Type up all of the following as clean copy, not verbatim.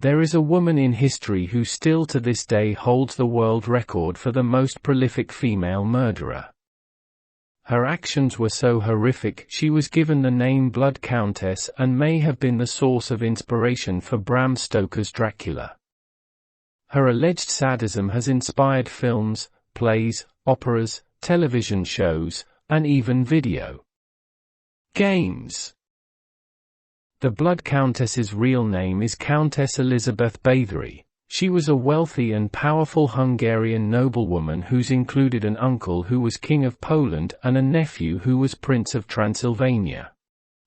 There is a woman in history who still to this day holds the world record for the most prolific female murderer. Her actions were so horrific she was given the name Blood Countess and may have been the source of inspiration for Bram Stoker's Dracula. Her alleged sadism has inspired films, plays, operas, television shows, and even video games. The Blood Countess's real name is Countess Elizabeth Bathory. She was a wealthy and powerful Hungarian noblewoman who's included an uncle who was King of Poland and a nephew who was Prince of Transylvania.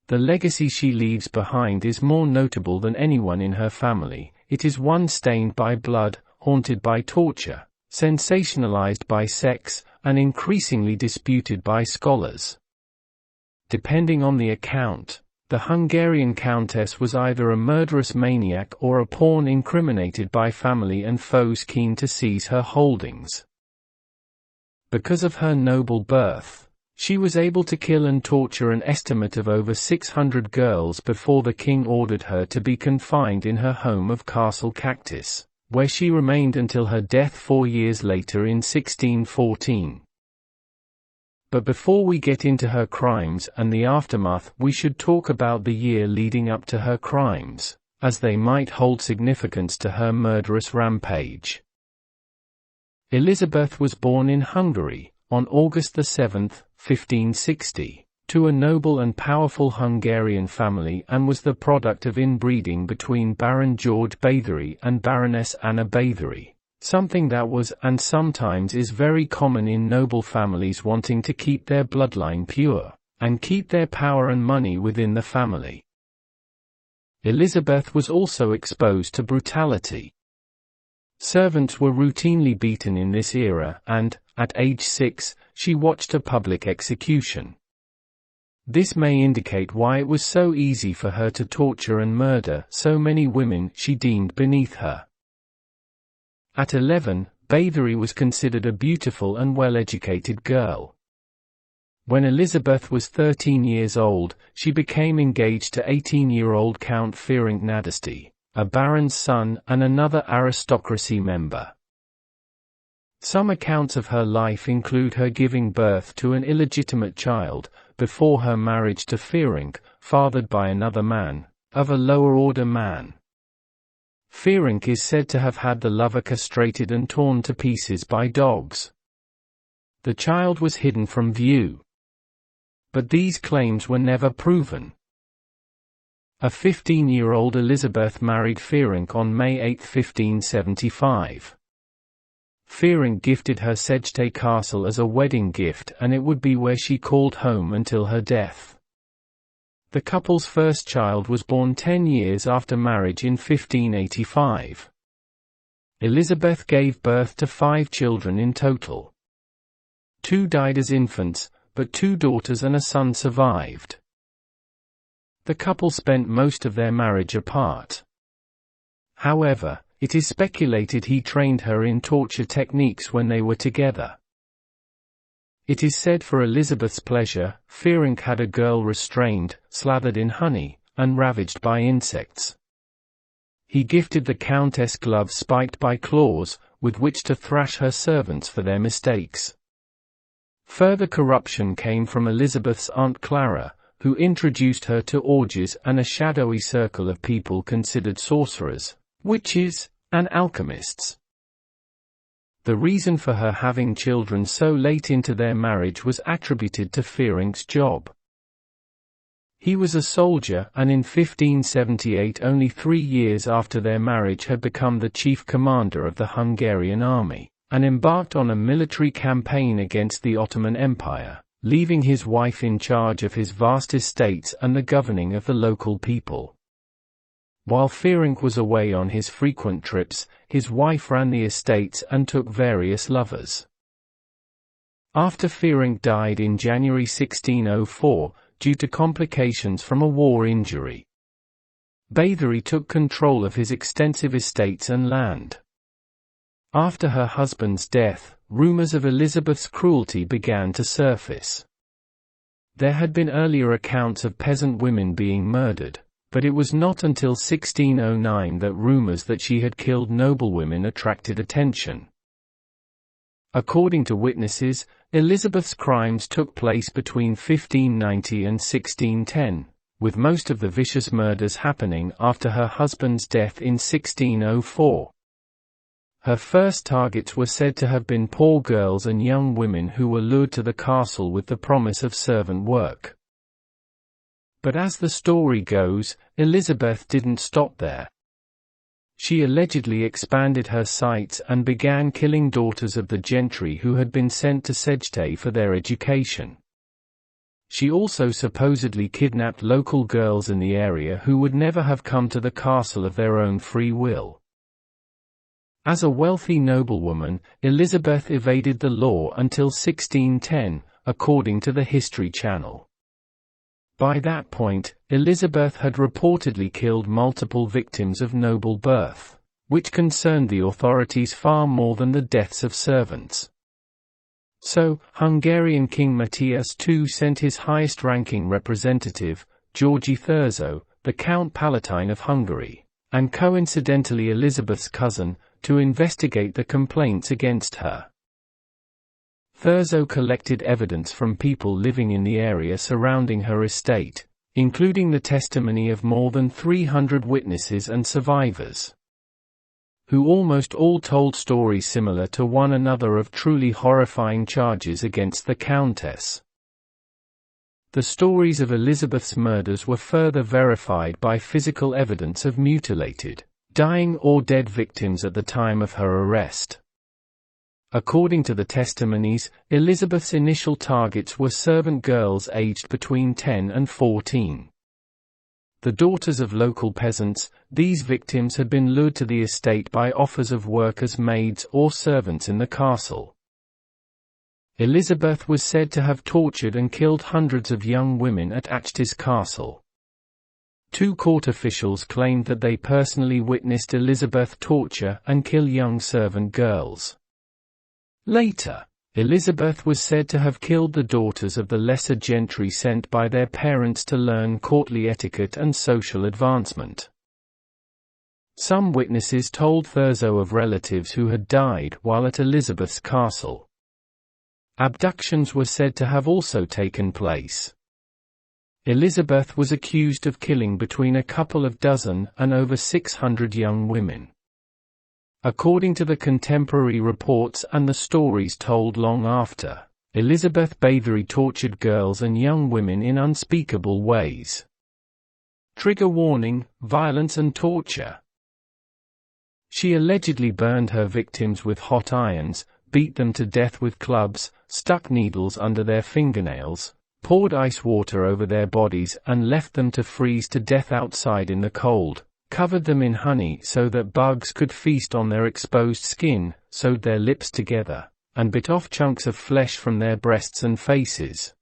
The legacy she leaves behind is more notable than anyone in her family. It is one stained by blood, haunted by torture, sensationalized by sex, and increasingly disputed by scholars. Depending on the account, the Hungarian countess was either a murderous maniac or a pawn incriminated by family and foes keen to seize her holdings. Because of her noble birth, she was able to kill and torture an estimate of over 600 girls before the king ordered her to be confined in her home of Castle Countess, where she remained until her death 4 years later in 1614. But before we get into her crimes and the aftermath, we should talk about the year leading up to her crimes, as they might hold significance to her murderous rampage. Elizabeth was born in Hungary, on August 7, 1560, to a noble and powerful Hungarian family and was the product of inbreeding between Baron George Bathory and Baroness Anna Bathory. Something that was and sometimes is very common in noble families wanting to keep their bloodline pure, and keep their power and money within the family. Elizabeth was also exposed to brutality. Servants were routinely beaten in this era and, at age 6, she watched a public execution. This may indicate why it was so easy for her to torture and murder so many women she deemed beneath her. At 11, Bathory was considered a beautiful and well-educated girl. When Elizabeth was 13 years old, she became engaged to 18-year-old Count Ferenc Nadasdy, a baron's son and another aristocracy member. Some accounts of her life include her giving birth to an illegitimate child, before her marriage to Ferenc, fathered by another man, of a lower-order man. Ferenc is said to have had the lover castrated and torn to pieces by dogs. The child was hidden from view. But these claims were never proven. A 15-year-old Elizabeth married Ferenc on May 8, 1575. Ferenc gifted her Szeged Castle as a wedding gift and it would be where she called home until her death. The couple's first child was born 10 years after marriage in 1585. Elizabeth gave birth to 5 children in total. 2 died as infants, but 2 daughters and a son survived. The couple spent most of their marriage apart. However, it is speculated he trained her in torture techniques when they were together. It is said for Elizabeth's pleasure, Ferenc had a girl restrained, slathered in honey, and ravaged by insects. He gifted the Countess gloves spiked by claws, with which to thrash her servants for their mistakes. Further corruption came from Elizabeth's Aunt Clara, who introduced her to orgies and a shadowy circle of people considered sorcerers, witches, and alchemists. The reason for her having children so late into their marriage was attributed to Ferenc's job. He was a soldier and in 1578, only 3 years after their marriage, had become the chief commander of the Hungarian army, and embarked on a military campaign against the Ottoman Empire, leaving his wife in charge of his vast estates and the governing of the local people. While Ferenc was away on his frequent trips, his wife ran the estates and took various lovers. After Ferenc died in January 1604, due to complications from a war injury, Bathory took control of his extensive estates and land. After her husband's death, rumors of Elizabeth's cruelty began to surface. There had been earlier accounts of peasant women being murdered, but it was not until 1609 that rumors that she had killed noblewomen attracted attention. According to witnesses, Elizabeth's crimes took place between 1590 and 1610, with most of the vicious murders happening after her husband's death in 1604. Her first targets were said to have been poor girls and young women who were lured to the castle with the promise of servant work. But as the story goes, Elizabeth didn't stop there. She allegedly expanded her sights and began killing daughters of the gentry who had been sent to Sedgetay for their education. She also supposedly kidnapped local girls in the area who would never have come to the castle of their own free will. As a wealthy noblewoman, Elizabeth evaded the law until 1610, according to the History Channel. By that point, Elizabeth had reportedly killed multiple victims of noble birth, which concerned the authorities far more than the deaths of servants. So, Hungarian King Matthias II sent his highest-ranking representative, Georgi Thurzo, the Count Palatine of Hungary, and coincidentally Elizabeth's cousin, to investigate the complaints against her. Thurzo collected evidence from people living in the area surrounding her estate, including the testimony of more than 300 witnesses and survivors, who almost all told stories similar to one another of truly horrifying charges against the Countess. The stories of Elizabeth's murders were further verified by physical evidence of mutilated, dying or dead victims at the time of her arrest. According to the testimonies, Elizabeth's initial targets were servant girls aged between 10 and 14. The daughters of local peasants, these victims had been lured to the estate by offers of work as maids or servants in the castle. Elizabeth was said to have tortured and killed hundreds of young women at Achtes Castle. Two court officials claimed that they personally witnessed Elizabeth torture and kill young servant girls. Later, Elizabeth was said to have killed the daughters of the lesser gentry sent by their parents to learn courtly etiquette and social advancement. Some witnesses told Thurzo of relatives who had died while at Elizabeth's castle. Abductions were said to have also taken place. Elizabeth was accused of killing between a couple of dozen and over 600 young women. According to the contemporary reports and the stories told long after, Elizabeth Bathory tortured girls and young women in unspeakable ways. Trigger warning: violence and torture. She allegedly burned her victims with hot irons, beat them to death with clubs, stuck needles under their fingernails, poured ice water over their bodies and left them to freeze to death outside in the cold, covered them in honey so that bugs could feast on their exposed skin, sewed their lips together, and bit off chunks of flesh from their breasts and faces.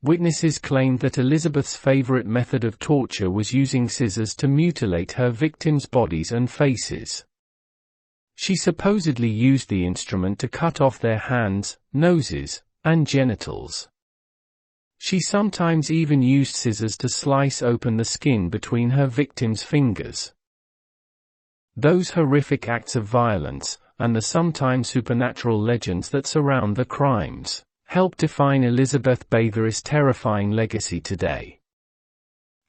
Witnesses claimed that Elizabeth's favorite method of torture was using scissors to mutilate her victims' bodies and faces. She supposedly used the instrument to cut off their hands, noses, and genitals. She sometimes even used scissors to slice open the skin between her victims' fingers. Those horrific acts of violence, and the sometimes supernatural legends that surround the crimes, help define Elizabeth Bathory's terrifying legacy today.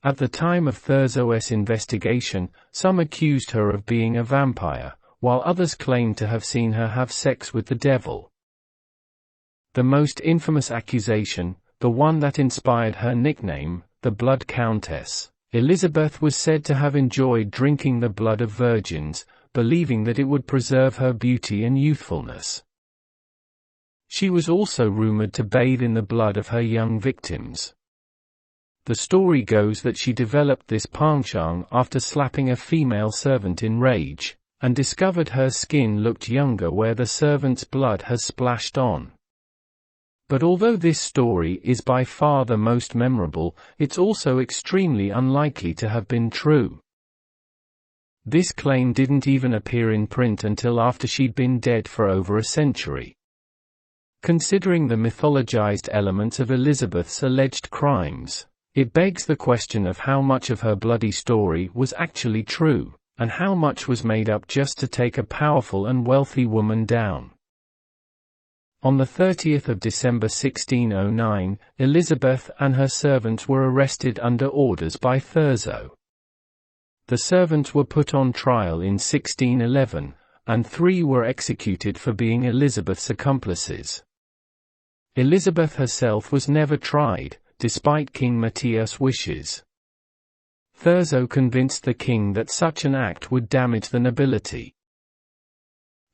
At the time of Thurzo's investigation, some accused her of being a vampire, while others claimed to have seen her have sex with the devil. The most infamous accusation, the one that inspired her nickname, the Blood Countess, Elizabeth was said to have enjoyed drinking the blood of virgins, believing that it would preserve her beauty and youthfulness. She was also rumored to bathe in the blood of her young victims. The story goes that she developed this penchant after slapping a female servant in rage, and discovered her skin looked younger where the servant's blood has splashed on. But although this story is by far the most memorable, it's also extremely unlikely to have been true. This claim didn't even appear in print until after she'd been dead for over a century. Considering the mythologized elements of Elizabeth's alleged crimes, It begs the question of how much of her bloody story was actually true, and how much was made up just to take a powerful and wealthy woman down. On the 30th of December 1609, Elizabeth and her servants were arrested under orders by Thurzo. The servants were put on trial in 1611, and 3 were executed for being Elizabeth's accomplices. Elizabeth herself was never tried, despite King Matthias' wishes. Thurzo convinced the king that such an act would damage the nobility.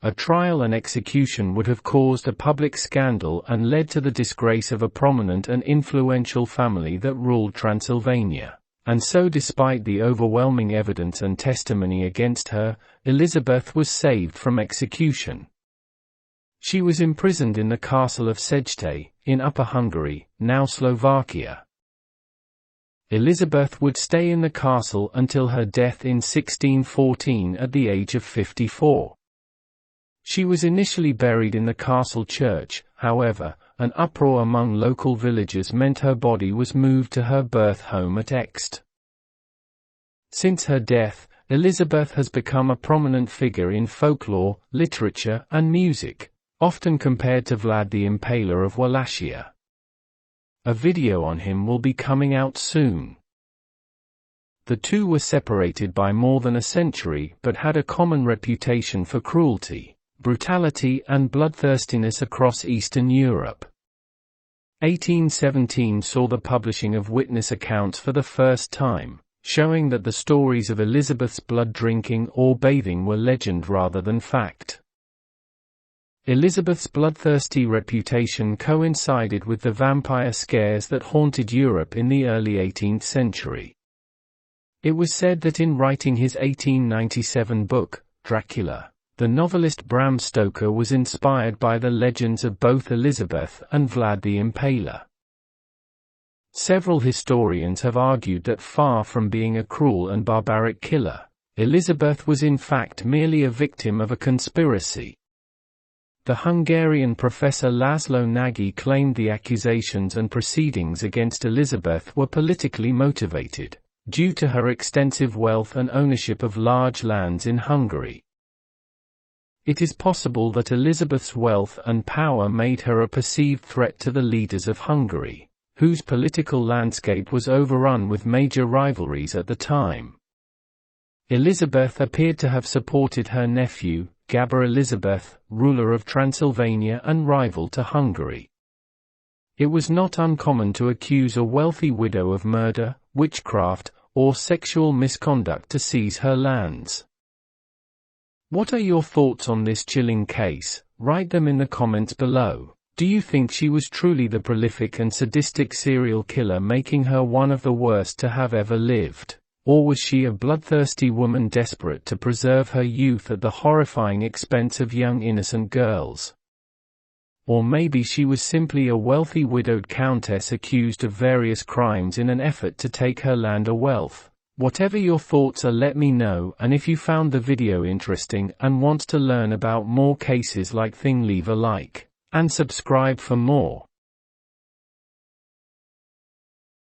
A trial and execution would have caused a public scandal and led to the disgrace of a prominent and influential family that ruled Transylvania. And so, despite the overwhelming evidence and testimony against her, Elizabeth was saved from execution. She was imprisoned in the castle of Szeged, in Upper Hungary, now Slovakia. Elizabeth would stay in the castle until her death in 1614 at the age of 54. She was initially buried in the castle church. However, an uproar among local villagers meant her body was moved to her birth home at Ext. Since her death, Elizabeth has become a prominent figure in folklore, literature, and music, often compared to Vlad the Impaler of Wallachia. A video on him will be coming out soon. The two were separated by more than a century but had a common reputation for cruelty, brutality and bloodthirstiness across Eastern Europe. 1817 saw the publishing of witness accounts for the first time, showing that the stories of Elizabeth's blood drinking or bathing were legend rather than fact. Elizabeth's bloodthirsty reputation coincided with the vampire scares that haunted Europe in the early 18th century. It was said that in writing his 1897 book, Dracula, the novelist Bram Stoker was inspired by the legends of both Elizabeth and Vlad the Impaler. Several historians have argued that far from being a cruel and barbaric killer, Elizabeth was in fact merely a victim of a conspiracy. The Hungarian professor Laszlo Nagy claimed the accusations and proceedings against Elizabeth were politically motivated, due to her extensive wealth and ownership of large lands in Hungary. It is possible that Elizabeth's wealth and power made her a perceived threat to the leaders of Hungary, whose political landscape was overrun with major rivalries at the time. Elizabeth appeared to have supported her nephew, Gabor Elizabeth, ruler of Transylvania and rival to Hungary. It was not uncommon to accuse a wealthy widow of murder, witchcraft, or sexual misconduct to seize her lands. What are your thoughts on this chilling case? Write them in the comments below. Do you think she was truly the prolific and sadistic serial killer, making her one of the worst to have ever lived? Or was she a bloodthirsty woman desperate to preserve her youth at the horrifying expense of young innocent girls? Or maybe she was simply a wealthy widowed countess accused of various crimes in an effort to take her land or wealth? Whatever your thoughts are, let me know, and if you found the video interesting and want to learn about more cases like this, leave a like and subscribe for more.